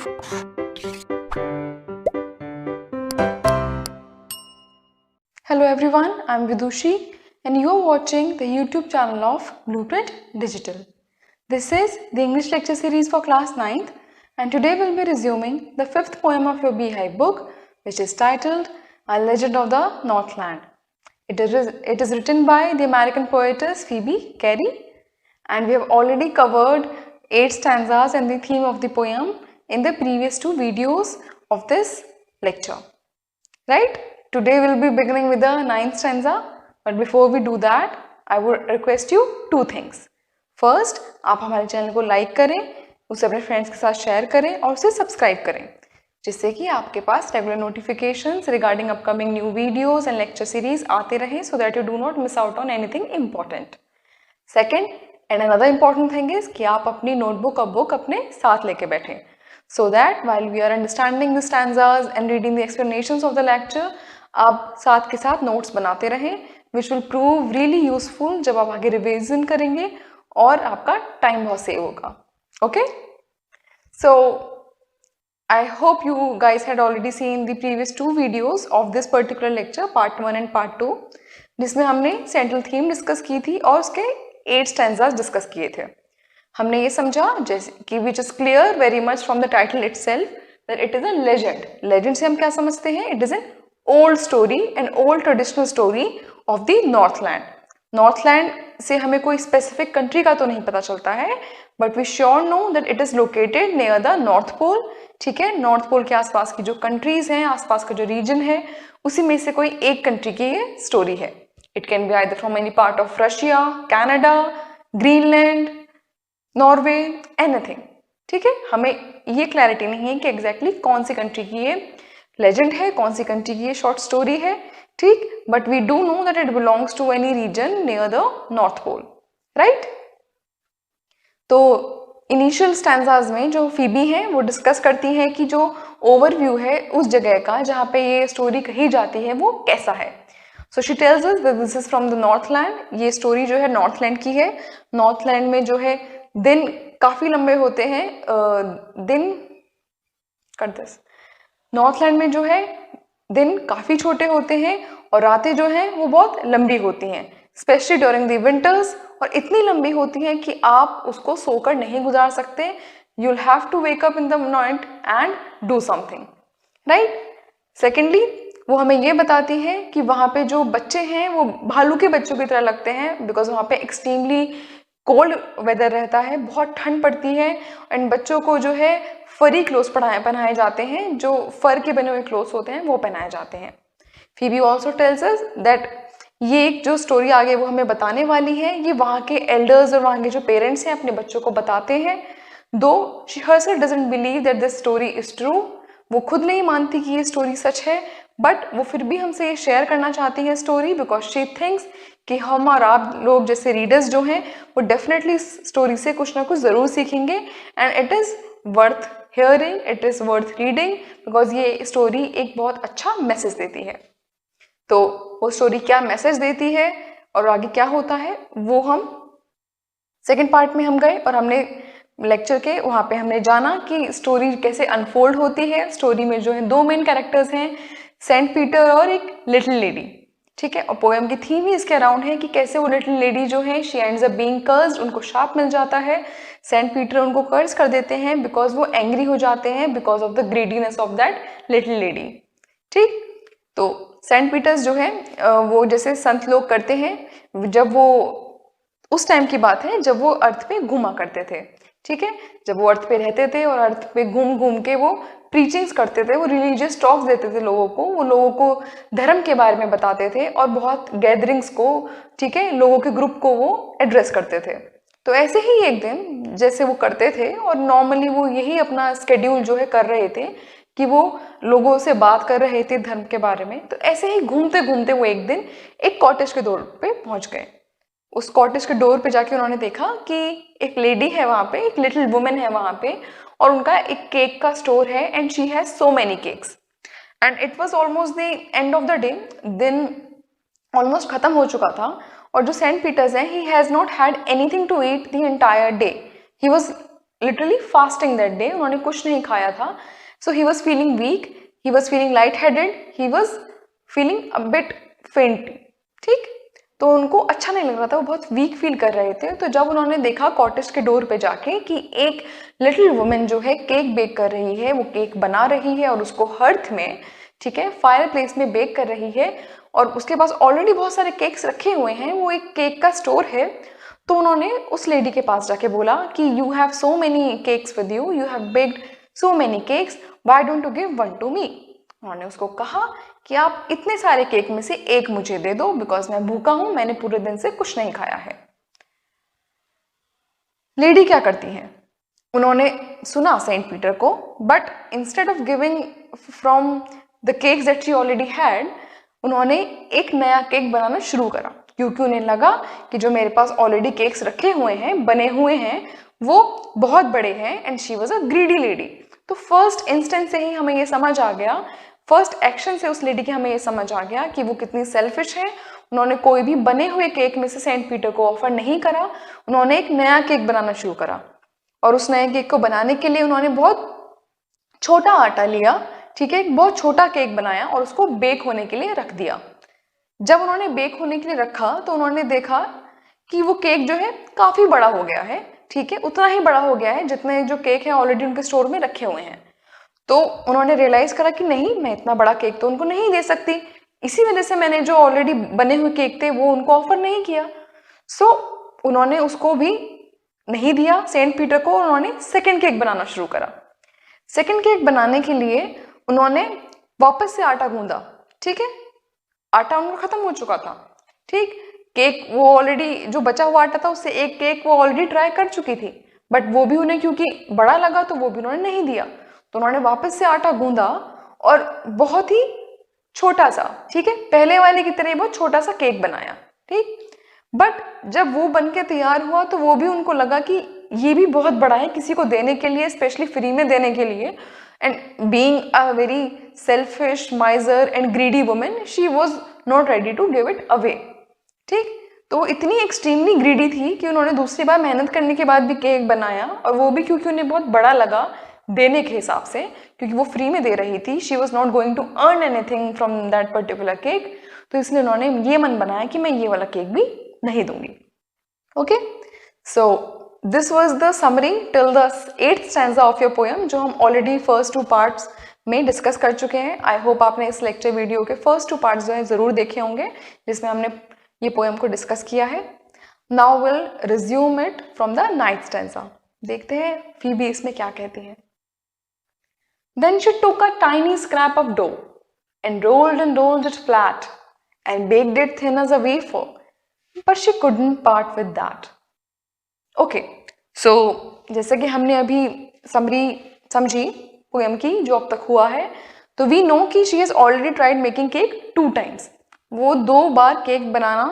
Hello everyone, I'm Vidushi and you're watching the YouTube channel of Blueprint Digital. This is the English lecture series for class 9th and today we'll be resuming the 5th poem of your Beehive book, which is titled A Legend of the Northland. It is written by the American poetess Phoebe Cary, and we have already covered 8 stanzas and the theme of the poem in the previous 2 videos of this lecture. Right? Today we'll be beginning with the 9th stanza, but before we do that, I would request you 2 things. First, आप हमारे channel को like करें, उसे अपने friends के साथ share करें और उसे सब्सक्राइब करें, जिससे कि आपके पास regular notifications regarding upcoming new videos and lecture series आते रहें, so that you do not miss out on anything important. Second, and another important thing is कि आप अपनी नोटबुक और बुक अपने साथ लेके बैठें, so that while we are understanding the stanzas and reading the explanations of the lecture, आप साथ के साथ नोट्स बनाते रहें, which will prove really useful जब आप आगे रिविजन करेंगे और आपका टाइम बहुत सेव होगा. Okay? So I hope you guys had already seen the previous 2 videos of this particular lecture, part 1 and part 2, जिसमें हमने सेंट्रल थीम डिस्कस की थी और उसके 8 स्टैंजास डिस्कस किए थे. हमने ये समझा जैसे कि which is clear very much from the title itself that it is a legend. Legend से हम क्या समझते हैं? It is an old story, an old traditional story of the Northland. Northland से हमें कोई स्पेसिफिक कंट्री का तो नहीं पता चलता है, but we sure know that it is located near the north pole. ठीक है, नॉर्थ पोल के आसपास की जो कंट्रीज हैं, आसपास का जो रीजन है, उसी में से कोई एक कंट्री की ये स्टोरी है. It can be either from any part of Russia, Canada, Greenland, Norway, anything. ठीक है, हमें ये क्लैरिटी नहीं है कि एग्जैक्टली कौन सी कंट्री की ये लेजेंड है, कौन सी कंट्री की ये शॉर्ट स्टोरी है. ठीक, but we do know that it belongs to any region near the north pole. Right? तो इनिशियल स्टैंजाज में जो फीबी हैं वो डिस्कस करती हैं कि जो ओवरव्यू है उस जगह का जहाँ पे ये स्टोरी कही जाती है वो कैसा है. So she tells us that this is from the Northland. ये स्टोरी जो है नॉर्थलैंड की है. नॉर्थलैंड में जो है दिन काफी लंबे होते हैं. दिन कर दिस. नॉर्थलैंड में जो है दिन काफी छोटे होते हैं और रातें जो हैं वो बहुत लंबी होती हैं, स्पेशली ड्यूरिंग द विंटर्स. और इतनी लंबी होती हैं कि आप उसको सोकर नहीं गुजार सकते. You will have to wake up in the night and do something. Right? Secondly, वो हमें ये बताती है कि वहाँ पे जो बच्चे हैं वो भालू के बच्चों की तरह लगते हैं, बिकॉज वहाँ पे एक्सट्रीमली कोल्ड वेदर रहता है, बहुत ठंड पड़ती है. एंड बच्चों को जो है फरी क्लोथ्स पहनाए जाते हैं, जो फर के बने हुए क्लोथ्स होते हैं वो पहनाए जाते हैं. Phoebe also tells us that ये एक जो स्टोरी आगे वो हमें बताने वाली है, ये वहाँ के एल्डर्स और वहाँ के जो पेरेंट्स हैं अपने बच्चों को बताते हैं. दो she herself doesn't believe that this story is true. वो खुद नहीं मानती कि ये स्टोरी सच है, बट वो फिर भी हमसे ये शेयर करना चाहती है स्टोरी, बिकॉज शी थिंक्स कि हम और आप लोग जैसे रीडर्स जो हैं वो डेफिनेटली इस स्टोरी से कुछ ना कुछ ज़रूर सीखेंगे. And it is worth hearing, it is worth reading, because ये स्टोरी एक बहुत अच्छा मैसेज देती है. तो वो स्टोरी क्या मैसेज देती है और आगे क्या होता है वो हम सेकेंड पार्ट में हम गए और हमने लेक्चर के वहाँ पे हमने जाना कि स्टोरी कैसे अनफोल्ड होती है. स्टोरी में जो है 2 मेन कैरेक्टर्स हैं, सेंट पीटर और एक लिटिल लेडी. ठीक है, और पोएम की थीम ही इसके अराउंड है कि कैसे वो लिटिल लेडी जो है she ends up being cursed, उनको शाप मिल जाता है. सेंट पीटर उनको कर्स कर देते हैं बिकॉज वो एंग्री हो जाते हैं because of the greediness of that little lady. ठीक, तो सेंट पीटर्स जो है वो जैसे संत लोग करते हैं, जब वो उस टाइम की बात है जब वो अर्थ पे घूमा करते थे. ठीक है, जब वो अर्थ पे रहते थे और अर्थ पे घूम घूम के वो प्रीचिंग्स करते थे, वो रिलीजियस टॉक्स देते थे लोगों को, वो लोगों को धर्म के बारे में बताते थे और बहुत गैदरिंग्स को, ठीक है, लोगों के ग्रुप को वो एड्रेस करते थे. तो ऐसे ही एक दिन जैसे वो करते थे और नॉर्मली वो यही अपना स्केड्यूल जो है कर रहे थे कि वो लोगों से बात कर रहे थे धर्म के बारे में. तो ऐसे ही घूमते घूमते वो एक दिन एक कॉटेज के डोर पे पहुंच गए. उस कॉटेज के डोर पे जाके उन्होंने देखा कि एक लेडी है वहाँ पे, एक लिटिल वुमेन है वहाँ पे, और उनका एक केक का स्टोर है and she has so many cakes. And it was almost the end of the day. दिन ऑलमोस्ट खत्म हो चुका था और जो सेंट पीटर्स है, he has not had anything to eat the entire day. He was literally fasting that day, उन्होंने कुछ नहीं खाया था. So he was feeling weak, he was feeling light headed, he was feeling a bit faint. ठीक, तो उनको अच्छा नहीं लग रहा था, वो बहुत वीक फील कर रहे थे. तो जब उन्होंने देखा कॉटेज के डोर पे जाके कि एक लिटिल वुमेन जो है केक बेक कर रही है, वो केक बना रही है और उसको हर्थ में, ठीक है, फायर प्लेस में बेक कर रही है, और उसके पास ऑलरेडी बहुत सारे केक्स रखे हुए हैं, वो एक केक का स्टोर है. तो उन्होंने उस लेडी के पास जाके बोला कि you have so many cakes with you, you have baked so many cakes, why don't you give one to me. उन्होंने उसको कहा कि आप इतने सारे केक में से एक मुझे दे दो, बिकॉज मैं भूखा हूं, मैंने पूरे दिन से कुछ नहीं खाया है. लेडी क्या करती हैं, उन्होंने सुना सेंट पीटर को, but instead of giving from the cakes that she already had, उन्होंने एक नया केक बनाना शुरू करा, क्योंकि उन्हें लगा कि जो मेरे पास ऑलरेडी केक्स रखे हुए हैं, बने हुए हैं, वो बहुत बड़े हैं, and she was a greedy lady. तो फर्स्ट इंस्टेंस से ही हमें ये समझ आ गया, फर्स्ट एक्शन से उस लेडी की हमें ये समझ आ गया कि वो कितनी सेल्फिश है. उन्होंने कोई भी बने हुए केक में से सेंट पीटर को ऑफर नहीं करा, उन्होंने एक नया केक बनाना शुरू करा. और उस नए केक को बनाने के लिए उन्होंने बहुत छोटा आटा लिया, ठीक है, एक बहुत छोटा केक बनाया और उसको बेक होने के लिए रख दिया. जब उन्होंने बेक होने के लिए रखा तो उन्होंने देखा कि वो केक जो है काफी बड़ा हो गया है, ठीक है, उतना ही बड़ा हो गया है जितने जो केक है ऑलरेडी उनके स्टोर में रखे हुए हैं. तो उन्होंने रियलाइज करा कि नहीं, मैं इतना बड़ा केक तो उनको नहीं दे सकती, इसी वजह से मैंने जो ऑलरेडी बने हुए केक थे वो उनको ऑफर नहीं किया. सो उन्होंने उसको भी नहीं दिया सेंट पीटर को, उन्होंने सेकंड केक बनाना शुरू करा. सेकंड केक बनाने के लिए उन्होंने वापस से आटा गूंदा, ठीक है, आटा उनका खत्म हो चुका था. ठीक, केक वो ऑलरेडी जो बचा हुआ आटा था उससे एक केक वो ऑलरेडी ट्राई कर चुकी थी, बट वो भी उन्हें क्योंकि बड़ा लगा तो वो भी उन्होंने नहीं दिया. तो उन्होंने वापस से आटा गूंदा और बहुत ही छोटा सा, ठीक है, पहले वाले की तरह बहुत छोटा सा केक बनाया. ठीक, बट जब वो बन के तैयार हुआ तो वो भी उनको लगा कि ये भी बहुत बड़ा है किसी को देने के लिए, स्पेशली फ्री में देने के लिए. And being a very selfish, miser and greedy women, she was not ready to give it away. ठीक, तो वो इतनी एक्सट्रीमली ग्रीडी थी कि उन्होंने दूसरी बार मेहनत करने के बाद भी केक बनाया, और वो भी क्योंकि उन्हें बहुत बड़ा लगा देने के हिसाब से, क्योंकि वो फ्री में दे रही थी, she was not going to earn anything from that particular cake. तो इसलिए उन्होंने ये मन बनाया कि मैं ये वाला केक भी नहीं दूंगी. Okay, so this was the summary till the 8th stanza of your poem, जो हम ऑलरेडी फर्स्ट 2 पार्ट्स में डिस्कस कर चुके हैं. आई होप आपने इस लेक्चर वीडियो के फर्स्ट 2 पार्ट्स जो है जरूर देखे होंगे, जिसमें हमने ये पोएम को डिस्कस किया है. Now will resume it from the 9th stanza. देखते हैं फीबी इसमें क्या कहती है. Then she took a tiny scrap of dough and rolled it flat and baked it thin as a wafer, but she couldn't part with that. Okay, so जैसे कि हमने अभी समरी समझी पोएम की जो अब तक हुआ है, तो we know कि she has already tried making cake 2 times. वो 2 बार केक बनाना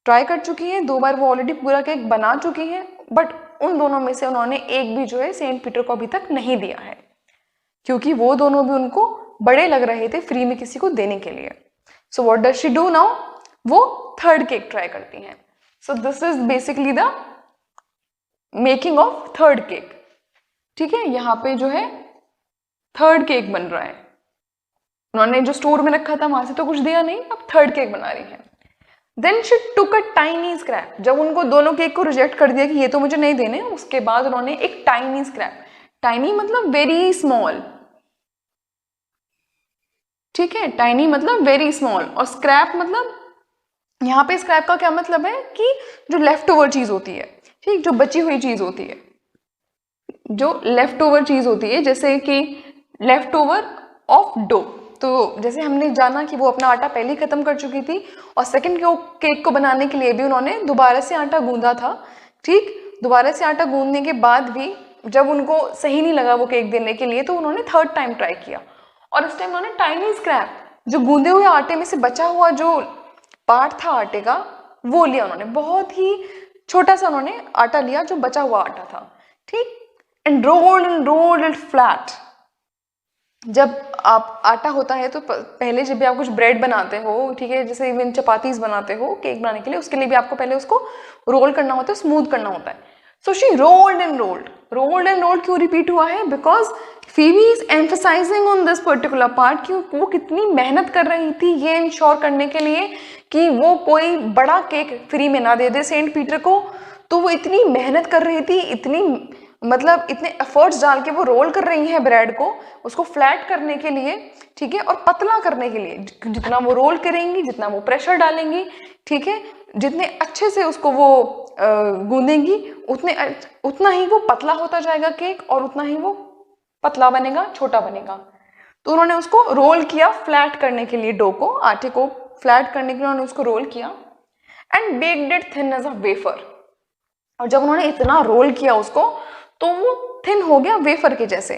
ट्राई कर चुकी है, 2 बार वो ऑलरेडी पूरा केक बना चुकी है, बट उन दोनों में से उन्होंने एक भी जो है सेंट पीटर को अभी तक नहीं दिया है, क्योंकि वो दोनों भी उनको बड़े लग रहे थे फ्री में किसी को देने के लिए. So what does she do now, वो 3rd केक ट्राई करती हैं. So this is basically the making of 3rd cake. ठीक है, यहाँ पे जो है 3rd केक बन रहा है. उन्होंने जो स्टोर में रखा था वहां से तो कुछ दिया नहीं, अब 3rd केक बना रही है. Then she took a tiny scrap. जब उनको दोनों केक को रिजेक्ट कर दिया कि ये तो मुझे नहीं देने, उसके बाद उन्होंने एक टाइनी स्क्रैप, टाइनी मतलब वेरी स्मॉल, ठीक है, टाइनी मतलब वेरी स्मॉल, और स्क्रैप मतलब यहाँ पे स्क्रैप का क्या मतलब है कि जो लेफ्ट ओवर चीज होती है, ठीक, जो बची हुई चीज होती है, जो लेफ्ट ओवर चीज होती है, जैसे कि लेफ्ट ओवर ऑफ डो. तो जैसे हमने जाना कि वो अपना आटा पहले ही खत्म कर चुकी थी, और सेकंड केक को बनाने के लिए भी उन्होंने दोबारा से आटा गूंदा था. ठीक, दोबारा से आटा गूंदने के बाद भी जब उनको सही नहीं लगा वो केक देने के लिए, तो उन्होंने 3rd टाइम ट्राई किया, और इस टाइम उन्होंने टाइनी स्क्रैप, जो गूंदे हुए आटे में से बचा हुआ जो पार्ट था आटे का, वो लिया उन्होंने. बहुत ही छोटा सा उन्होंने आटा लिया जो बचा हुआ आटा था. ठीक, एंड रोल्ड इट फ्लैट. जब आप आटा होता है तो पहले जब भी आप कुछ ब्रेड बनाते हो, ठीक है, जैसे इवन चपातीज बनाते हो केक बनाने के लिए, उसके लिए भी आपको पहले उसको रोल करना होता है, स्मूथ करना होता है. So she rolled and rolled. Rolled and rolled क्यों रिपीट हुआ है? Because Phoebe is emphasising on this particular part कि वो कितनी मेहनत कर रही थी ये इंश्योर करने के लिए कि वो कोई बड़ा केक फ्री में ना दे दे सेंट पीटर को. तो वो इतनी मेहनत कर रही थी, इतनी मतलब इतने एफर्ट्स डाल के वो रोल कर रही है ब्रेड को, उसको फ्लैट करने के लिए, ठीक है, और पतला करने के लिए. जितना वो रोल करेंगी, जितना वो प्रेशर डालेंगी, ठीक है, जितने अच्छे से उसको वो गूंदेंगी, उतना ही वो पतला होता जाएगा केक और उतना ही वो पतला बनेगा, छोटा बनेगा. तो उन्होंने उसको रोल किया फ्लैट करने के लिए, डो को, आटे को फ्लैट करने के लिए उन्होंने उसको रोल किया and baked it thin as a wafer. और जब उन्होंने इतना रोल किया उसको तो वो थिन हो गया वेफर के जैसे.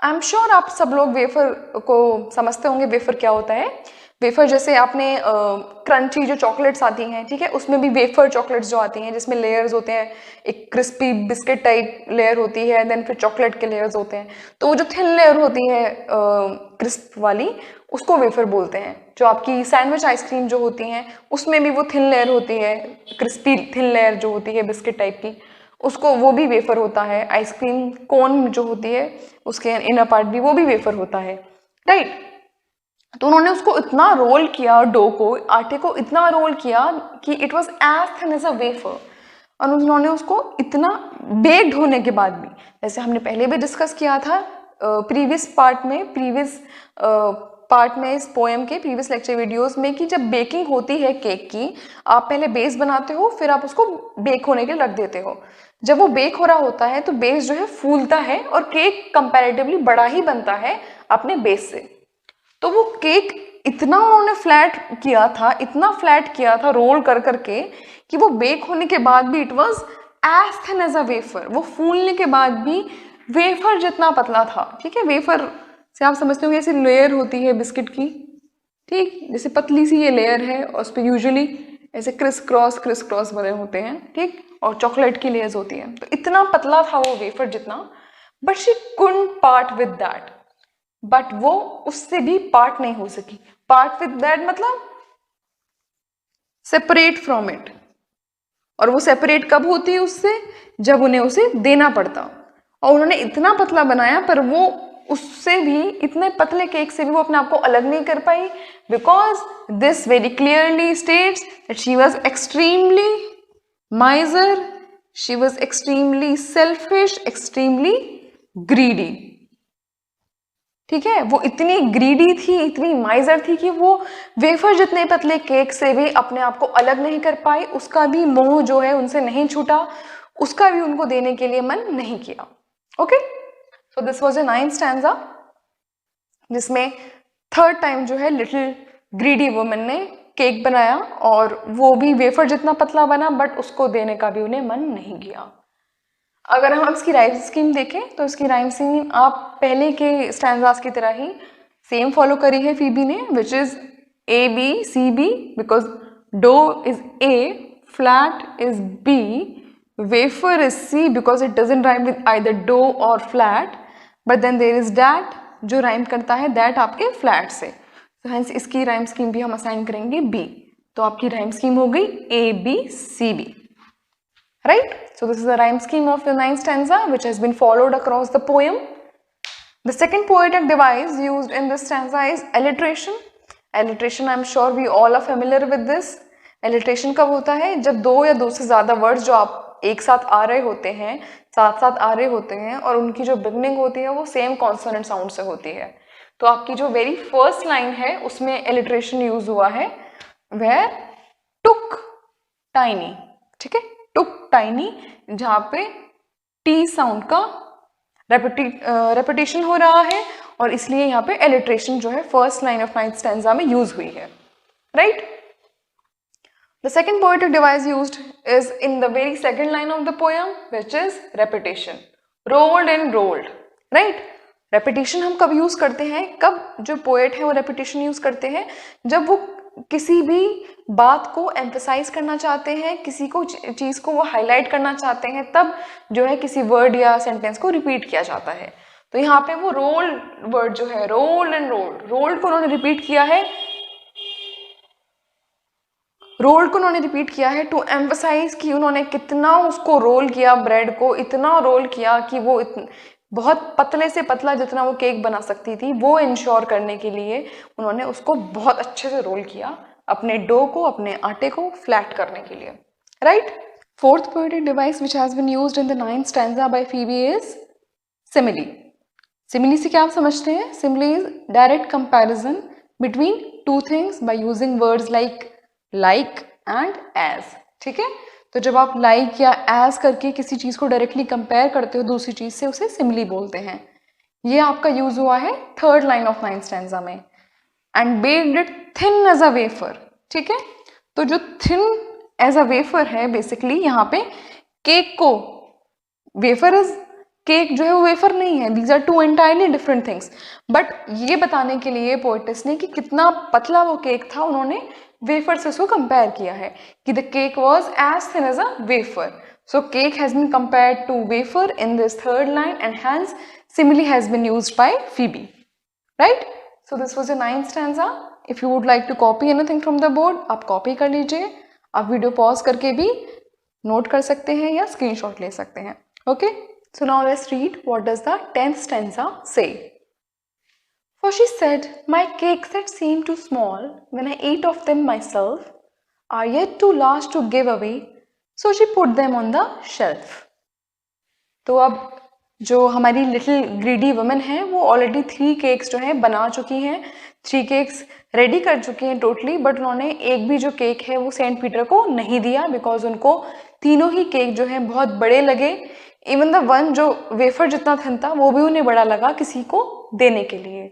आई एम श्योर आप सब लोग वेफर को समझते होंगे. वेफर क्या होता है? वेफर जैसे आपने क्रंची जो चॉकलेट्स आती हैं, ठीक है, उसमें भी वेफर चॉकलेट्स जो आती हैं जिसमें लेयर्स होते हैं, एक क्रिस्पी बिस्किट टाइप लेयर होती है, देन फिर चॉकलेट के लेयर्स होते हैं. तो वो जो थिन लेयर होती है क्रिस्प वाली, उसको वेफर बोलते हैं. जो आपकी सैंडविच आइसक्रीम जो होती हैं उसमें भी वो थिन लेयर होती है, क्रिस्पी थिन लेयर जो होती है बिस्किट टाइप की, उसको वो भी वेफर होता है. आइसक्रीम कोन जो होती है उसके इनर पार्ट भी, वो भी वेफर होता है, राइट. तो उन्होंने उसको इतना रोल किया, डो को, आटे को इतना रोल किया कि it was as thin as a wafer. और उन्होंने उसको इतना बेक्ड होने के बाद भी, जैसे हमने पहले भी डिस्कस किया था प्रीवियस पार्ट में इस पोएम के प्रीवियस लेक्चर वीडियोस में, कि जब बेकिंग होती है केक की, आप पहले बेस बनाते हो, फिर आप उसको बेक होने के लिए रख देते हो. जब वो बेक हो रहा होता है तो बेस जो है फूलता है और केक कंपैरेटिवली बड़ा ही बनता है अपने बेस से. तो वो केक इतना उन्होंने फ्लैट किया था, इतना फ्लैट किया था रोल कर करके, कि वो बेक होने के बाद भी it was as thin as a wafer. वो फूलने के बाद भी वेफर जितना पतला था, ठीक है. वेफर से आप समझते होंगे ऐसी लेयर होती है बिस्किट की, ठीक, जैसे पतली सी ये लेयर है और उस पर यूजुअली ऐसे क्रिस क्रॉस बने होते हैं, ठीक, और चॉकलेट की लेयर्स होती है. तो इतना पतला था वो वेफर जितना. But she couldn't part with that. But वो उससे भी पार्ट नहीं हो सकी. पार्ट विद दैट मतलब सेपरेट फ्रॉम इट. और वो सेपरेट कब होती है उससे? जब उन्हें उसे देना पड़ता. और उन्होंने इतना पतला बनाया, पर वो उससे भी, इतने पतले केक से भी वो अपने आप को अलग नहीं कर पाई, because this very clearly states that she was extremely miser, she was extremely selfish, extremely greedy. ठीक है, वो इतनी ग्रीडी थी, इतनी माइजर थी कि वो वेफर जितने पतले केक से भी अपने आप को अलग नहीं कर पाई. उसका भी मोह जो है उनसे नहीं छूटा, उसका भी उनको देने के लिए मन नहीं किया. Okay, so this was a 9th stanza, जिसमें थर्ड टाइम जो है लिटिल ग्रीडी वुमन ने केक बनाया और वो भी वेफर जितना पतला बना, बट उसको देने का भी उन्हें मन नहीं किया. अगर हम इसकी राइम स्कीम देखें तो इसकी राइम स्कीम आप पहले के स्टैंजास की तरह ही सेम फॉलो करी है फीबी ने, which is A B C B, because dough is A, flat is B, wafer is C because it doesn't rhyme with either dough और flat, but then there is that जो rhyme करता है that आपके flat से. तो hence इसकी rhyme scheme भी हम असाइन करेंगे बी. तो आपकी राइम स्कीम हो गई A B C B. Right? So this is the rhyme scheme of the 9th stanza, which has been followed across the poem. The second poetic device used in this stanza is alliteration. Alliteration, I am sure we all are familiar with this. Alliteration कब होता है? जब दो या दो से ज़्यादा words जो आप एक साथ आ रहे होते हैं, साथ साथ आ रहे होते हैं, और उनकी जो बिगनिंग होती है वो सेम कॉन्सोनेंट साउंड से होती है. तो आपकी जो वेरी फर्स्ट लाइन है उसमें alliteration यूज हुआ है, where took tiny. ठीक है, टुक टाइनी, जहाँ पे टी साउंड का रेपिटेशन हो रहा है, और इसलिए यहाँ पे एलिट्रेशन जो है first line of 9th stanza में यूज हुई है. Right. The second poetic device used is in the very second line of the poem, which is repetition. Rolled and rolled. Right. Repetition हम कब यूज करते हैं, कब जो पोएट है वो रेपिटेशन यूज करते हैं, जब वो किसी भी बात को एम्फसाइज करना चाहते हैं, किसी को चीज़ को वो हाईलाइट करना चाहते हैं, तब जो है किसी वर्ड या सेंटेंस को रिपीट किया जाता है. तो यहाँ पे वो रोल वर्ड जो है, रोल एंड रोल्ड, रोल्ड को उन्होंने रिपीट किया है रोल को उन्होंने रिपीट किया है टू एम्फसाइज कि उन्होंने कितना उसको रोल किया, ब्रेड को इतना रोल किया कि वो बहुत पतले से पतला जितना वो केक बना सकती थी, वो इंश्योर करने के लिए उन्होंने उसको बहुत अच्छे से रोल किया, अपने डो को, अपने आटे को फ्लैट करने के लिए, right. Fourth poetic device which has been used in the 9th stanza by Phoebe is simile. Simile से क्या आप समझते हैं? Simile is direct comparison between two things by using words like and as, ठीक है। तो जब आप लाइक या एज करके किसी चीज को डायरेक्टली कंपेयर करते हो दूसरी चीज से, उसे सिमिली बोलते हैं। ये आपका यूज हुआ है 3rd line of 9th stanza में। And baked it thin as a wafer, ठीक है। तो जो थिन एज अ वेफर है, बेसिकली यहाँ पे केक को, वेफर इज केक जो है वो वेफर नहीं है, these are two entirely different things. But ये बताने के लिए पोएटिस ने कि कितना पतला वो केक था, उन्होंने वेफर से उसको कंपेयर किया है कि the cake was as thin as a wafer. So cake has been compared to wafer in this 3rd line and hence simile has been used by Phoebe, right. So this was the 9th stanza. If you would like to copy anything from the board, आप copy कर लीजिए, आप video pause करके भी note कर सकते हैं या स्क्रीनशॉट ले सकते हैं, okay. So now let's read what does the 10th stanza say. For she said, my cakes that seem too small when I eat of them myself are yet too large to give away, so she put them on the shelf. तो अब जो हमारी little greedy women है वो already 3 cakes जो है बना चुकी हैं, 3 केक्स रेडी कर चुकी हैं टोटली, बट उन्होंने एक भी जो केक है वो सेंट पीटर को नहीं दिया, बिकॉज उनको तीनों ही केक जो है बहुत बड़े लगे। इवन द वन जो वेफर जितना थिन था वो भी उन्हें बड़ा लगा किसी को देने के लिए,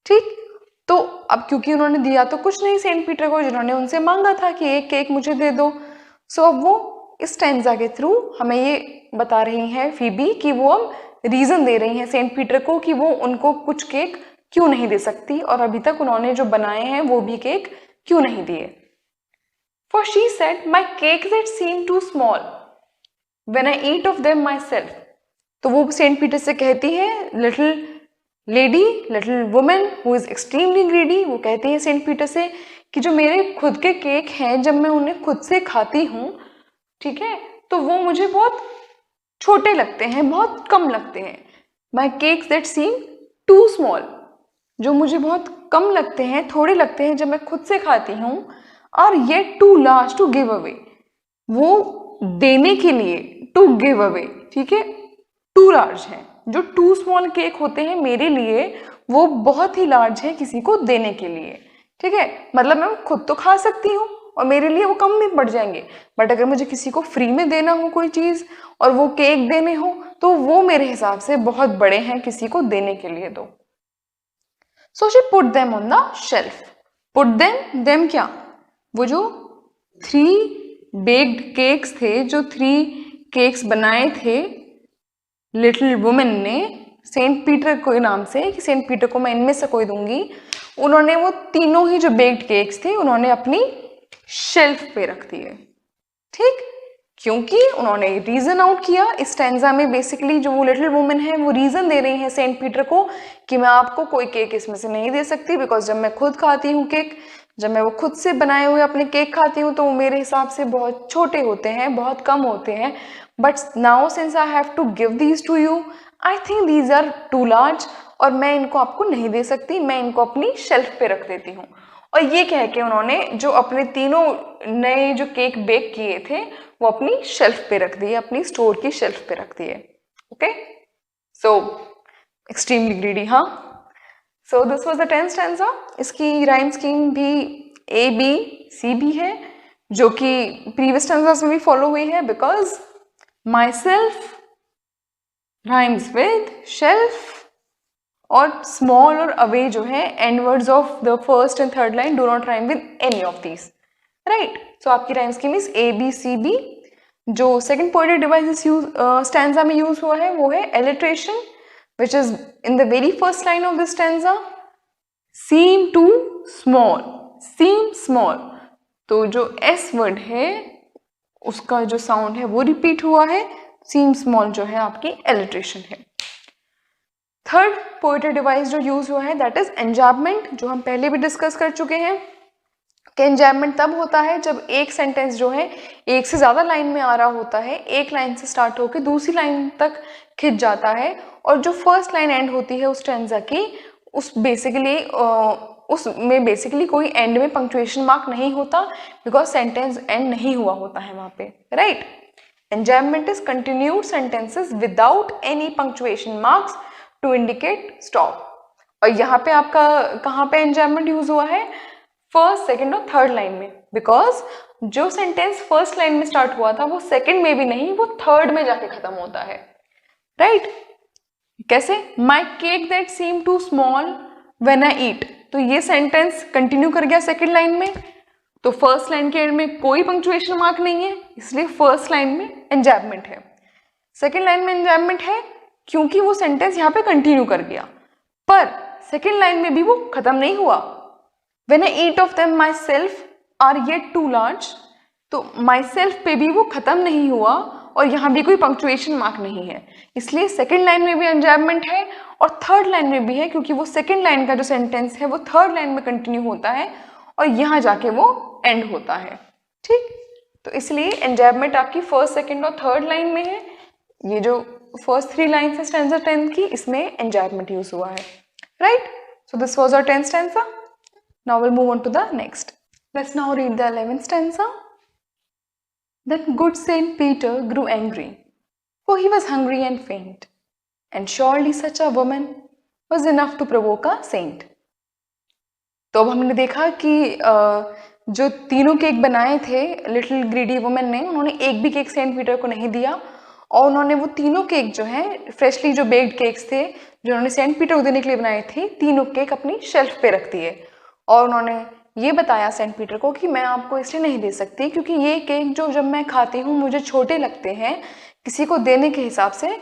ठीक। तो अब क्योंकि उन्होंने दिया तो कुछ नहीं सेंट पीटर को, जिन्होंने उनसे मांगा था कि एक केक मुझे दे दो। सो अब वो इस स्टैंजा के थ्रू हमें ये बता रही हैं फीबी कि वो अब रीजन दे रही हैं सेंट पीटर को कि वो उनको कुछ केक क्यों नहीं दे सकती, और अभी तक उन्होंने जो बनाए हैं वो भी केक क्यों नहीं दिए। For she said, my cakes that seem too small when I eat of them myself. तो वो सेंट पीटर से कहती है, little lady, little women who is extremely greedy, वो कहती है सेंट पीटर से कि जो मेरे खुद के केक हैं जब मैं उन्हें खुद से खाती हूँ, ठीक है, तो वो मुझे बहुत छोटे लगते हैं, बहुत कम लगते हैं। My cakes that seem too small, जो मुझे बहुत कम लगते हैं, थोड़े लगते हैं जब मैं खुद से खाती हूँ, और ये too large to give away, वो देने के लिए, टू गिव अवे, ठीक है, टू लार्ज है। जो टू स्मॉल केक होते हैं मेरे लिए वो बहुत ही लार्ज है किसी को देने के लिए, ठीक है। मतलब मैं खुद तो खा सकती हूँ और मेरे लिए वो कम भी पड़ जाएंगे, बट अगर मुझे किसी को फ्री में देना हो कोई चीज और वो केक देने हो तो वो मेरे हिसाब से बहुत बड़े हैं किसी को देने के लिए। तो so she put them on the shelf. Put them क्या, वो जो 3 बेक्ड केक्स थे, जो 3 केक्स बनाए थे लिटिल वुमेन ने सेंट पीटर के नाम से कि सेंट पीटर को मैं इनमें से कोई दूंगी, उन्होंने वो तीनों ही जो बेक्ड केक्स थे उन्होंने अपनी शेल्फ पे रख दिए, ठीक। क्योंकि उन्होंने रीजन आउट किया इस स्टैंजा में, बेसिकली जो वो लिटिल वुमेन है वो रीजन दे रही है सेंट पीटर को कि मैं आपको कोई केक इसमें से नहीं दे सकती, बिकॉज जब मैं खुद खाती हूँ केक, जब मैं वो खुद से बनाए हुए अपने केक खाती हूँ तो वो मेरे हिसाब से बहुत छोटे होते हैं, बहुत कम होते हैं, but now since I have to give these to you, I think these are too large, और मैं इनको आपको नहीं दे सकती, मैं इनको अपनी शेल्फ पे रख देती हूँ। और ये कह के उन्होंने जो अपने तीनों नए जो केक बेक किए थे वो अपनी शेल्फ पे रख दिए, अपनी स्टोर की शेल्फ पे रख दिए, ओके। सो एक्सट्रीमली ग्रीडी, हाँ। सो this was the 10th stanza. इसकी राइम स्कीम भी ABC भी है, जो कि प्रीवियस स्टैंजास में भी फॉलो हुई है, because myself rhymes with shelf, और स्मॉल और अवे जो है end words of the 1st and 3rd line do not rhyme with any of these, right. So आपकी राइम स्कीम इज ABCB। जो सेकंड पोएटिक डिवाइस स्टैंजा में use हुआ है वो है alliteration, which is in the very first line of this stanza, seem too small, seem small। तो जो S word है उसका जो साउंड है वो रिपीट हुआ है, seem small जो है आपकी एलिट्रेशन है। थर्ड पोएटिक डिवाइस जो यूज हुआ है दैट इज एंजाबमेंट, जो हम पहले भी डिस्कस कर चुके हैं। कि एंजैम्बमेंट तब होता है जब एक सेंटेंस जो है एक से ज़्यादा लाइन में आ रहा होता है, एक लाइन से स्टार्ट होकर दूसरी लाइन तक खिंच जाता है, और जो फर्स्ट लाइन एंड होती है उस स्टैंजा की, उसमें बेसिकली कोई एंड में पंक्चुएशन मार्क नहीं होता, बिकॉज सेंटेंस एंड नहीं हुआ होता है वहाँ पे, right. Enjambment is continued sentences without any punctuation marks to indicate stop. और यहाँ पे आपका कहाँ पे एंजैम्बमेंट यूज हुआ है? फर्स्ट, सेकंड और थर्ड लाइन में, बिकॉज जो सेंटेंस फर्स्ट लाइन में स्टार्ट हुआ था वो सेकंड में भी नहीं, वो थर्ड में जाके खत्म होता है, राइट। कैसे? My cake that seem too small when I eat, तो ये सेंटेंस कंटिन्यू कर गया सेकंड लाइन में, तो फर्स्ट लाइन के एंड में कोई पंक्चुएशन मार्क नहीं है, इसलिए फर्स्ट लाइन में एंजैम्बमेंट है। सेकंड लाइन में एंजैम्बमेंट है क्योंकि वो सेंटेंस यहाँ पे कंटिन्यू कर गया, पर सेकंड लाइन में भी वो खत्म नहीं हुआ। When I eat of them myself are yet too large, तो myself पे भी वो खत्म नहीं हुआ और यहाँ भी कोई पंक्चुएशन मार्क नहीं है, इसलिए सेकंड लाइन में भी एंजैम्बमेंट है और थर्ड लाइन में भी है, क्योंकि वो सेकंड लाइन का जो सेंटेंस है वो थर्ड लाइन में कंटिन्यू होता है और यहाँ जाके वो एंड होता है, ठीक। तो इसलिए एंजैम्बमेंट आपकी फर्स्ट, सेकंड और थर्ड लाइन में है। ये जो फर्स्ट 3 लाइन है स्टैंजा 10 की, इसमें एंजैम्बमेंट यूज हुआ है, right. So this was our 10th stanza. Now we'll move on to the next. Let's now read the 11th stanza. Then good Saint Peter grew angry, for he was hungry and faint, and surely such a woman was enough to provoke a saint. तो अब हमने देखा कि जो तीनों cake बनाए थे little greedy woman ने, उन्होंने एक भी केक सेंट पीटर को नहीं दिया, और उन्होंने वो तीनों केक जो हैं फ्रेशली जो बेक्ड केक्स थे जो उन्होंने सेंट पीटर को देने के लिए बनाए थे, तीनों केक अपनी शेल्फ पे रख दिए, और उन्होंने ये बताया सेंट पीटर को कि मैं आपको इसलिए नहीं दे सकती क्योंकि ये केक जो जब मैं खाती हूँ मुझे छोटे लगते हैं, किसी को देने के हिसाब से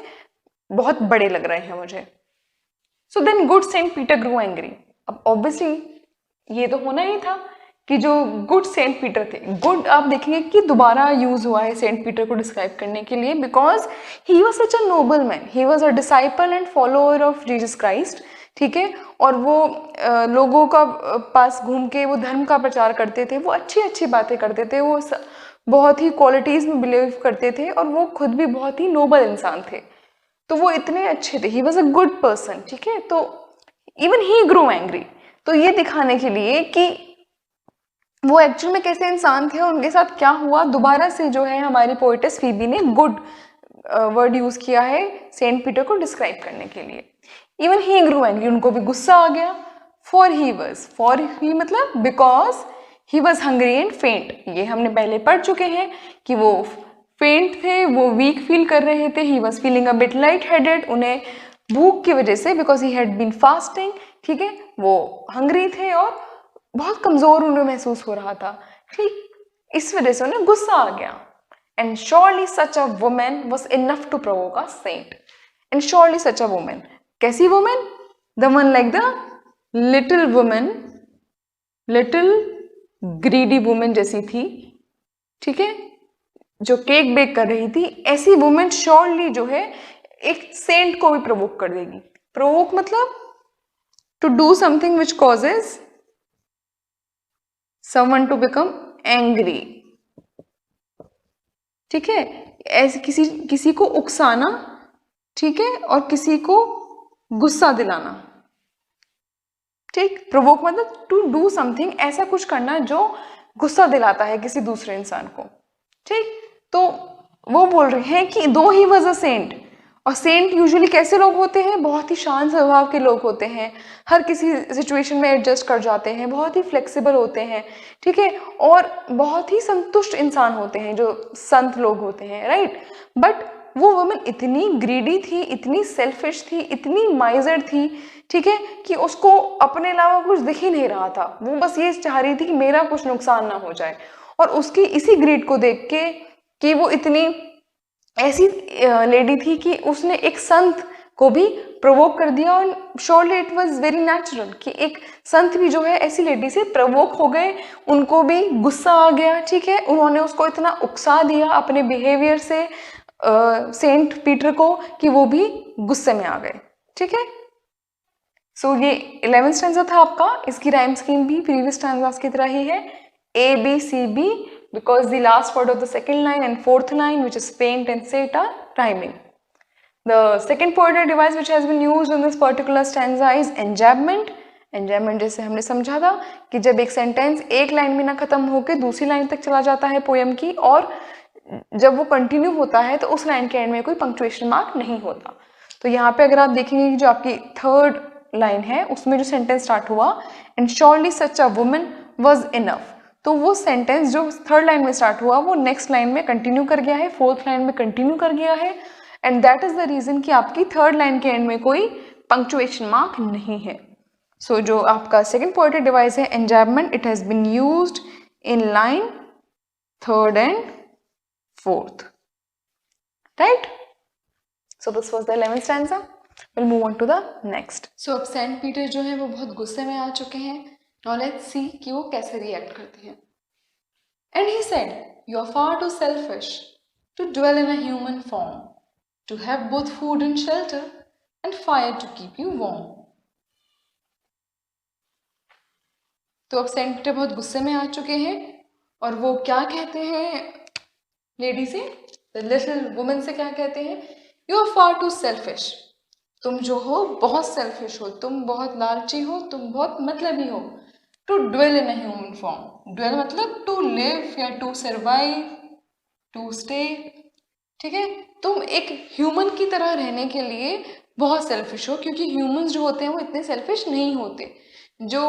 बहुत बड़े लग रहे हैं मुझे। So then good Saint Peter grew angry. अब ऑब्वियसली ये तो होना ही था कि जो गुड सेंट पीटर थे, गुड आप देखेंगे कि दोबारा यूज हुआ है सेंट पीटर को डिस्क्राइब करने के लिए, because he was such a noble man, he was a disciple and follower of Jesus Christ, ठीक है। और वो लोगों का पास घूम के वो धर्म का प्रचार करते थे, वो अच्छी अच्छी बातें करते थे, वो बहुत ही क्वालिटीज़ में बिलीव करते थे, और वो खुद भी बहुत ही नोबल इंसान थे, तो वो इतने अच्छे थे, he was a good person, ठीक है। तो इवन ही ग्रो एंग्री, तो ये दिखाने के लिए कि वो एक्चुअल में कैसे इंसान थे और उनके साथ क्या हुआ, दोबारा से जो है हमारी पोएटेस फीबी ने गुड वर्ड यूज किया है सेंट पीटर को डिस्क्राइब करने के लिए। इवन ही ग्रू एंग्री, उनको भी गुस्सा आ गया। फॉर ही मतलब because he was hungry and फेंट, ये हमने पहले पढ़ चुके हैं कि वो फेंट थे, वो वीक फील कर रहे थे, he was feeling a bit light headed, उन्हें भूख की वजह से, because he had been fasting, ठीक है, वो हंग्री थे और बहुत कमजोर उन्हें महसूस हो रहा था, ठीक, इस वजह से उन्हें गुस्सा आ गया। And surely such a woman was enough to provoke a saint. And surely such a woman, कैसी woman? The one like the little woman, little greedy woman जैसी थी, ठीक है, जो केक बेक कर रही थी, ऐसी वुमन श्योरली जो है एक सेंट को भी प्रोवोक कर देगी। प्रोवोक मतलब to do something which causes someone to become angry, ठीक है, ऐसे किसी को उकसाना, ठीक है, और किसी को गुस्सा दिलाना, ठीक। प्रोवोक मतलब टू डू समथिंग, ऐसा कुछ करना जो गुस्सा दिलाता है किसी दूसरे इंसान को, ठीक। तो वो बोल रहे हैं कि दो ही वॉज अ सेंट, और सेंट यूजुअली कैसे लोग होते हैं? बहुत ही शांत स्वभाव के लोग होते हैं, हर किसी सिचुएशन में एडजस्ट कर जाते हैं, बहुत ही फ्लेक्सिबल होते हैं, ठीक है, और बहुत ही संतुष्ट इंसान होते हैं जो संत लोग होते हैं, राइट। बट वो वुमन इतनी ग्रीडी थी, इतनी सेल्फिश थी, इतनी माइजर थी, ठीक है, कि उसको अपने अलावा कुछ दिख ही नहीं रहा था, वो बस ये चाह रही थी कि मेरा कुछ नुकसान ना हो जाए। और उसकी इसी ग्रीड को देख के कि वो इतनी ऐसी लेडी थी कि उसने एक संत को भी प्रोवोक कर दिया, और surely it was very natural कि एक संत भी जो है ऐसी लेडी से प्रोवोक हो गए, उनको भी गुस्सा आ गया, ठीक है, उन्होंने उसको इतना उकसा दिया अपने बिहेवियर से सेंट पीटर को कि वो भी गुस्से में आ गए, ठीक है। सो ये 11th स्टैंजा था आपका, इसकी राइम स्कीम भी प्रीवियस स्टैंजास की तरह ही है। A, B, C, B, because the last word of the second line and fourth line, which is paint and set, are rhyming. The second poetic device which has been used in this particular stanza is enjambment. enjambment जैसे हमने समझा था कि जब एक sentence एक line में ना खत्म होकर दूसरी लाइन तक चला जाता है पोयम की, और जब वो कंटिन्यू होता है तो उस लाइन के एंड में कोई पंक्चुएशन मार्क नहीं होता. तो यहाँ पे अगर आप देखेंगे कि जो आपकी थर्ड लाइन है उसमें जो सेंटेंस स्टार्ट हुआ, and surely such a woman was enough, तो वो सेंटेंस जो थर्ड लाइन में स्टार्ट हुआ वो नेक्स्ट लाइन में कंटिन्यू कर गया है, फोर्थ लाइन में कंटिन्यू कर गया है, and that is the reason कि आपकी थर्ड लाइन के एंड में कोई पंक्चुएशन मार्क नहीं है. सो जो आपका सेकेंड पोएटिक डिवाइस है enjambment, it has been used in line third and fourth. Right? So this was the 11th stanza. We'll move on to the next. So अब Saint Peter जो है वो बहुत गुस्से में आ चुके हैं. Now let's see कि वो कैसे रिएक्ट करते हैं. And he said, "You are far too selfish to dwell in a human form, to have both food and shelter, and fire to keep you warm." तो अब सेंट पीटर बहुत गुस्से में आ चुके हैं और वो क्या कहते हैं लेडी से, लिटिल वुमन से क्या कहते हैं? "You are far too selfish." तुम जो हो बहुत सेल्फिश हो, तुम बहुत लालची हो, तुम बहुत मतलबी हो. To dwell in a human form, dwell मतलब टू लिव या टू सर्वाइव, टू स्टे. ठीक है, तुम एक ह्यूमन की तरह रहने के लिए बहुत सेल्फिश हो, क्योंकि ह्यूमंस जो होते हैं वो इतने सेल्फिश नहीं होते. जो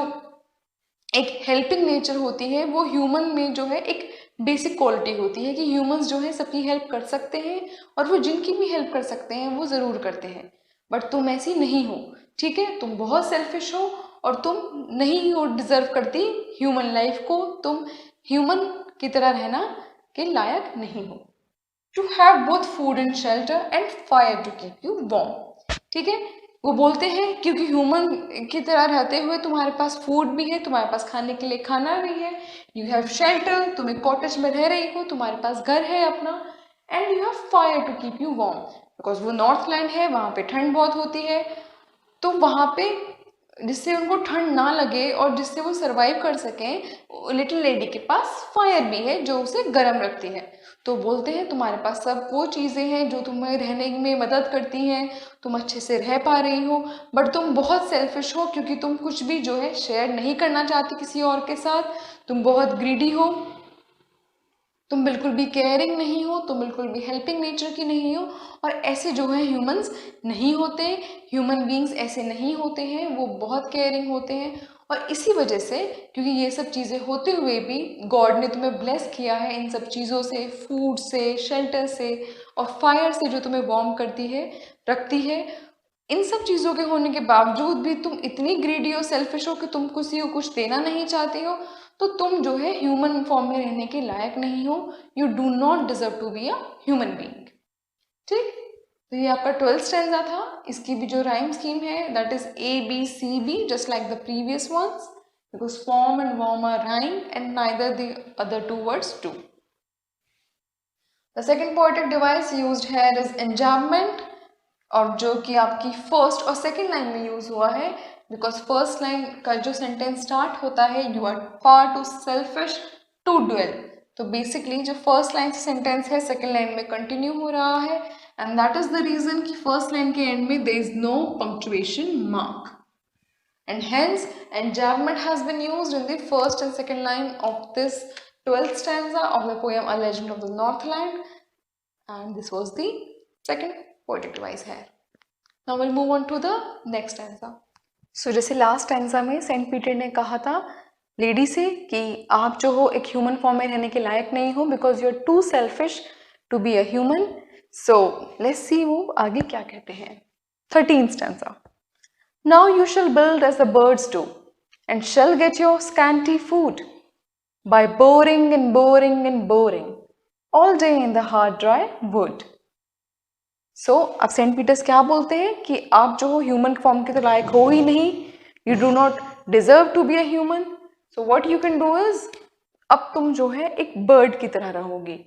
एक हेल्पिंग नेचर होती है वो ह्यूमन में जो है एक बेसिक क्वालिटी होती है कि ह्यूमंस जो है सबकी हेल्प कर सकते हैं, और वो जिनकी भी हेल्प कर सकते हैं वो ज़रूर करते हैं. बट तुम ऐसी नहीं हो. ठीक है, तुम बहुत सेल्फिश हो और तुम नहीं हो डिजर्व करती ह्यूमन लाइफ को, तुम ह्यूमन की तरह रहना के लायक नहीं हो. To have both food and shelter and fire to keep you warm. ठीक है, वो बोलते हैं क्योंकि ह्यूमन की तरह रहते हुए तुम्हारे पास फूड भी है, तुम्हारे पास खाने के लिए खाना भी है, यू हैव शेल्टर, तुम एक कॉटेज में रह रही हो, तुम्हारे पास घर है अपना, and you have fire to keep you warm. Because वो नॉर्थ लैंड है, वहाँ पे ठंड बहुत होती है, तो वहाँ पे जिससे उनको ठंड ना लगे और जिससे वो सरवाइव कर सकें, लिटिल लेडी के पास फायर भी है जो उसे गर्म रखती है. तो बोलते हैं तुम्हारे पास सब वो चीज़ें हैं जो तुम्हें रहने में मदद करती हैं, तुम अच्छे से रह पा रही हो, बट तुम बहुत सेल्फिश हो क्योंकि तुम कुछ भी जो है शेयर नहीं करना चाहती किसी और के साथ, तुम बहुत ग्रीडी हो, तुम बिल्कुल भी केयरिंग नहीं हो, तुम बिल्कुल भी हेल्पिंग नेचर की नहीं हो. और ऐसे जो है ह्यूमंस नहीं होते, ह्यूमन बींग्स ऐसे नहीं होते हैं, वो बहुत केयरिंग होते हैं. और इसी वजह से, क्योंकि ये सब चीज़ें होते हुए भी गॉड ने तुम्हें ब्लेस किया है इन सब चीज़ों से, फूड से, शेल्टर से और फायर से जो तुम्हें वार्म करती है, रखती है, इन सब चीज़ों के होने के बावजूद भी तुम इतनी ग्रीडी और सेल्फिश हो कि तुम किसी को कुछ देना नहीं चाहती हो, तो तुम जो है ह्यूमन फॉर्म में रहने के लायक नहीं हो. You do not deserve to be a human being. ठीक, तो ये आपका 12th स्टैंजा था. इसकी भी जो राइम स्कीम है that is ABCB, just like the previous ones, because form and warm are rhyme and neither the other two words do. The second poetic device used here is enjambment, और जो कि आपकी first और second line में use हुआ है, because first line का जो सेंटेंस स्टार्ट होता है you are far too selfish to dwell, तो बेसिकली जो फर्स्ट लाइन से सेंटेंस है सेकेंड लाइन में कंटिन्यू हो रहा है, and that is the reason कि फर्स्ट लाइन के एंड में there is no punctuation mark, and hence enjambment has been used in the first and second line of this 12th stanza of the poem a legend of the Northland, and this was the second poetic device है. Now we'll move on to the next stanza. So जैसे last stanza में Saint Peter ने कहा था lady से कि आप जो हो एक ह्यूमन फॉर्म में रहने के लायक नहीं हो, because you are too selfish to be a human. So let's see वो आगे क्या कहते हैं. 13th stanza. Now you shall build as the birds do, and shall get your scanty food by boring and boring and boring all day in the hard dry wood. सो अब Saint Peters क्या बोलते हैं कि आप जो हो human form के तो लायक हो ही नहीं, you do not deserve to be a human. So what you can do is, अब तुम जो है एक बर्ड की तरह रहोगी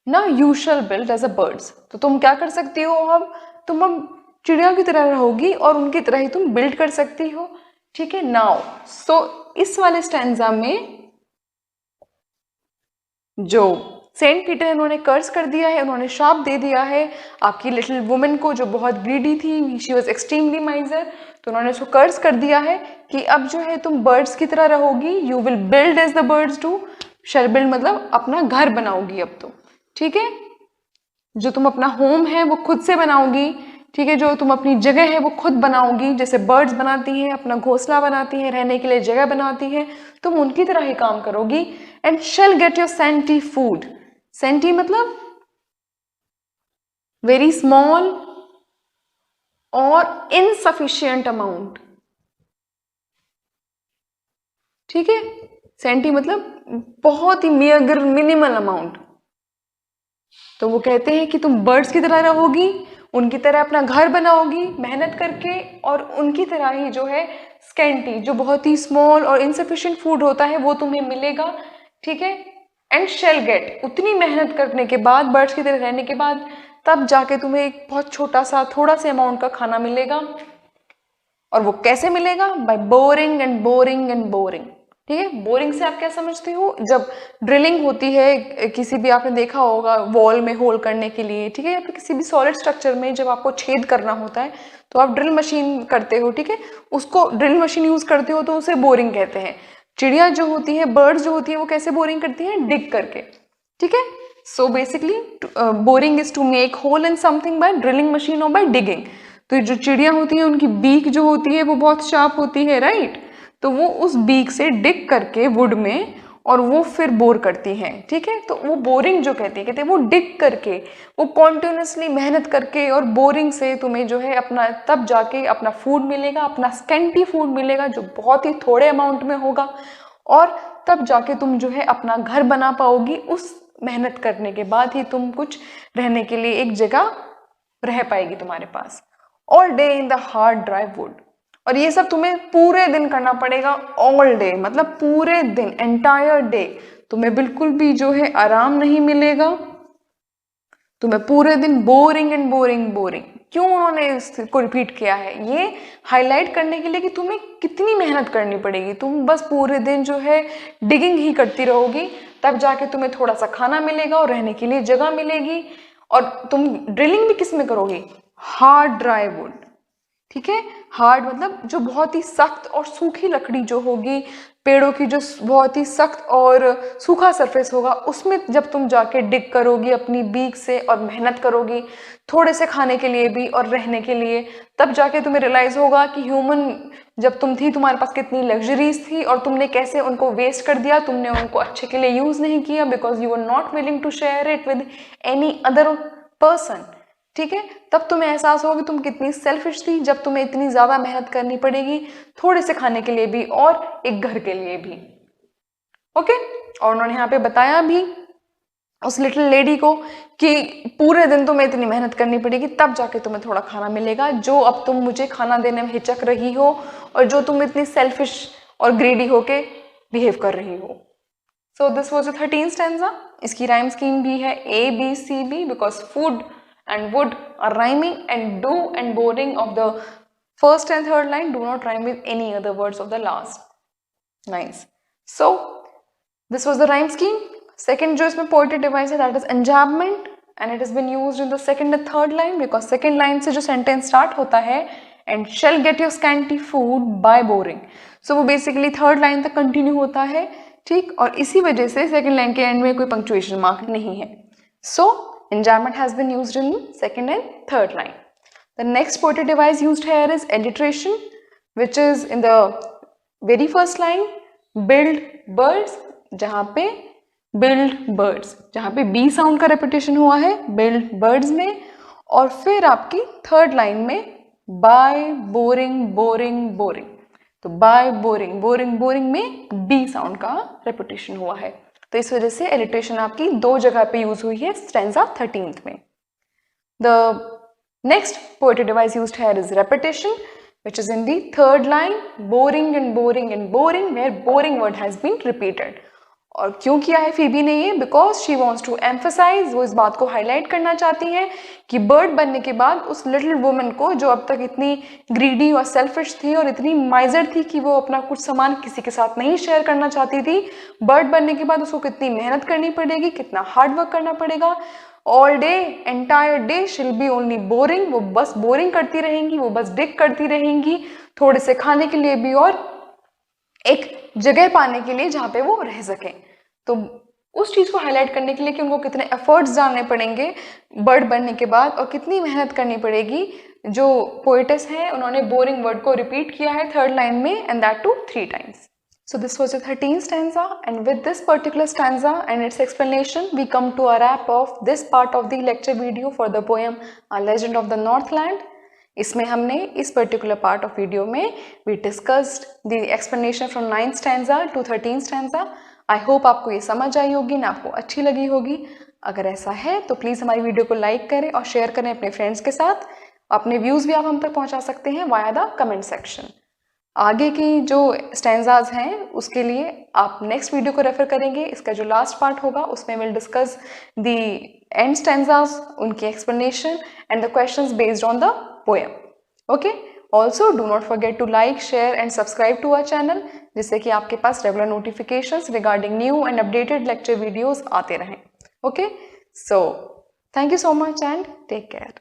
ना. You shall build as a birds, तो तुम क्या कर सकती हो, अब तुम अब चिड़िया की तरह रहोगी और उनकी तरह ही तुम बिल्ड कर सकती हो. ठीक है, नाउ सो इस वाले स्टैंजा में जो सेंट पीटर उन्होंने कर्ज कर दिया है, उन्होंने श्राप दे दिया है आपकी लिटिल वुमन को जो बहुत ग्रीडी थी, शी वॉज एक्सट्रीमली माइजर, तो उन्होंने उसको कर्ज कर दिया है कि अब जो है तुम बर्ड्स की तरह रहोगी, you will build as the birds do, shall build मतलब अपना घर बनाओगी अब तो, ठीक है, जो तुम अपना होम है वो खुद से बनाओगी, ठीक है, जो तुम अपनी जगह है वो खुद बनाओगी, जैसे बर्ड्स बनाती हैं अपना घोंसला बनाती हैं, रहने के लिए जगह बनाती हैं, तुम उनकी तरह ही काम करोगी। And shall get your scanty food, scanty मतलब वेरी स्मॉल और इनसफिशियंट अमाउंट, ठीक है, सेंटी मतलब बहुत ही मेगर मिनिमल अमाउंट। तो वो कहते हैं कि तुम बर्ड्स की तरह रहोगी, उनकी तरह अपना घर बनाओगी मेहनत करके, और उनकी तरह ही जो है स्कैंटी, जो बहुत ही स्मॉल और इनसफिशिएंट फूड होता है वो तुम्हें मिलेगा, ठीक है। एंड शेल गेट, उतनी मेहनत करने के बाद, बर्ड्स की तरह रहने के बाद, तब जाके तुम्हें एक बहुत छोटा सा थोड़ा से अमाउंट का खाना मिलेगा। और वो कैसे मिलेगा? By boring and boring and boring, ठीक है। बोरिंग से आप क्या समझते हो? जब ड्रिलिंग होती है किसी भी, आपने देखा होगा वॉल में होल करने के लिए, ठीक है, या फिर किसी भी सॉलिड स्ट्रक्चर में जब आपको छेद करना होता है तो आप ड्रिल मशीन करते हो, ठीक है, उसको ड्रिल मशीन यूज करते हो तो उसे बोरिंग कहते हैं। चिड़िया जो होती है, बर्ड्स जो होती है, वो कैसे बोरिंग करती है? डिग करके, ठीक है। So basically boring is to make hole in something by drilling machine और बाय डिगिंग। तो जो चिड़िया होती है उनकी बीक जो होती है वो बहुत शार्प होती है, राइट, तो वो उस बीक से डिग करके वुड में और वो फिर बोर करती हैं, ठीक है। तो वो बोरिंग जो कहते हैं वो डिग करके, वो कॉन्टिन्यूसली मेहनत करके, और बोरिंग से तुम्हें जो है अपना तब जाके अपना फूड मिलेगा, अपना स्कैंटी फूड मिलेगा जो बहुत ही थोड़े अमाउंट में होगा, और तब जाके तुम जो है अपना घर बना पाओगी। उस मेहनत करने के बाद ही तुम कुछ रहने के लिए एक जगह रह पाएगी तुम्हारे पास। All day in the hard dry wood, और ये सब तुम्हें पूरे दिन करना पड़ेगा। ऑल डे मतलब पूरे दिन, एंटायर डे, तुम्हें बिल्कुल भी जो है आराम नहीं मिलेगा, तुम्हें पूरे दिन बोरिंग एंड बोरिंग बोरिंग। क्यों उन्होंने इसको रिपीट किया है? ये हाईलाइट करने के लिए कि तुम्हें कितनी मेहनत करनी पड़ेगी। तुम बस पूरे दिन जो है डिगिंग ही करती रहोगी, तब जाके तुम्हें थोड़ा सा खाना मिलेगा और रहने के लिए जगह मिलेगी। और तुम ड्रिलिंग भी किस में करोगी? हार्ड ड्राई वुड, ठीक है। हार्ड मतलब जो बहुत ही सख्त और सूखी लकड़ी जो होगी, पेड़ों की जो बहुत ही सख्त और सूखा सरफेस होगा, उसमें जब तुम जाके डिग करोगी अपनी बीक से और मेहनत करोगी थोड़े से खाने के लिए भी और रहने के लिए, तब जाके तुम्हें रियलाइज होगा कि ह्यूमन जब तुम थी, तुम्हारे पास कितनी लग्जरीज थी और तुमने कैसे उनको वेस्ट कर दिया, तुमने उनको अच्छे के लिए यूज नहीं किया, because you are not willing to share it with any other person, ठीक है। तब तुम्हें एहसास होगा कि तुम कितनी सेल्फिश थी, जब तुम्हें इतनी ज्यादा मेहनत करनी पड़ेगी थोड़े से खाने के लिए भी और एक घर के लिए भी, ओके। और उन्होंने यहाँ पे बताया भी उस लिटिल लेडी को कि पूरे दिन तुम्हें इतनी मेहनत करनी पड़ेगी, तब जाके तुम्हें थोड़ा खाना मिलेगा, जो अब तुम मुझे खाना देने में हिचक रही हो और जो तुम इतनी सेल्फिश और ग्रीडी होके बिहेव कर रही हो। So this was the 13th stanza. इसकी राइम स्कीम भी है ABCB, because food and wood are rhyming, and do and boring of the first and third line do not rhyme with any other words of the last lines. So this was the rhyme scheme. Second जो इसमें poetic device है, that is enjambment, and it has been used in the second and third line, because second line से जो sentence start होता है and shall get your scanty food by boring, so वो basically third line तक continue होता है, ठीक। और इसी वजह से second line के end में कोई punctuation mark नहीं है। So enjambment has been used in second and third line. The next poetic device used here is alliteration, which is in the very first line, build birds, जहाँ पे build birds, जहाँ पे B sound का repetition हुआ है build birds में, और फिर आपकी third line में by boring boring boring, तो by boring boring boring में B sound का repetition हुआ है, तो इस वजह से एलिट्रेशन आपकी दो जगह पे यूज हुई है स्टैंजा 13th में। The next poetic device used here is repetition, which is in the third line, boring and boring and boring, where boring word has been repeated. और क्यों किया है फीबी ने ये? Because she wants to emphasise, वो इस बात को हाईलाइट करना चाहती हैं कि बर्ड बनने के बाद उस लिटिल वुमन को, जो अब तक इतनी ग्रीडी और सेल्फिश थी और इतनी माइजर थी कि वो अपना कुछ सामान किसी के साथ नहीं शेयर करना चाहती थी, बर्ड बनने के बाद उसको कितनी मेहनत करनी पड़ेगी, कितना हार्ड वर्क करना पड़ेगा। All day, entire day she'll be only boring, वो बस बोरिंग करती रहेंगी, वो बस डिग करती रहेंगी थोड़े से खाने के लिए भी और एक जगह पाने के लिए जहाँ पे वो रह सकें। तो उस चीज़ को हाईलाइट करने के लिए कि उनको कितने एफर्ट्स डालने पड़ेंगे बर्ड बनने के बाद और कितनी मेहनत करनी पड़ेगी, जो पोएटेस हैं उन्होंने बोरिंग वर्ड को रिपीट किया है थर्ड लाइन में, and that too 3 times. So this was the 13th stanza, and with this particular stanza and its explanation, we come to a wrap of this part of the lecture video for the poem A Legend of the Northland. इसमें हमने इस particular part of video में we discussed the explanation from 9th stanza to 13th stanza. I hope आपको ये समझ आई होगी ना, आपको अच्छी लगी होगी. अगर ऐसा है तो प्लीज़ हमारी वीडियो को लाइक करें और शेयर करें अपने फ्रेंड्स के साथ. अपने व्यूज़ भी आप हम तक पहुंचा सकते हैं वाया द कमेंट सेक्शन. आगे की जो स्टैंजाज हैं उसके लिए आप नेक्स्ट वीडियो को रेफर करेंगे. इसका जो लास्ट पार्ट होगा उसमें will discuss the end stanzas, उनकी explanation and the questions based on the poem. Okay. Also, do not forget to like, share and subscribe to our channel, जिससे कि आपके पास regular notifications regarding new and updated lecture videos आते रहें. Okay. So, thank you so much and take care.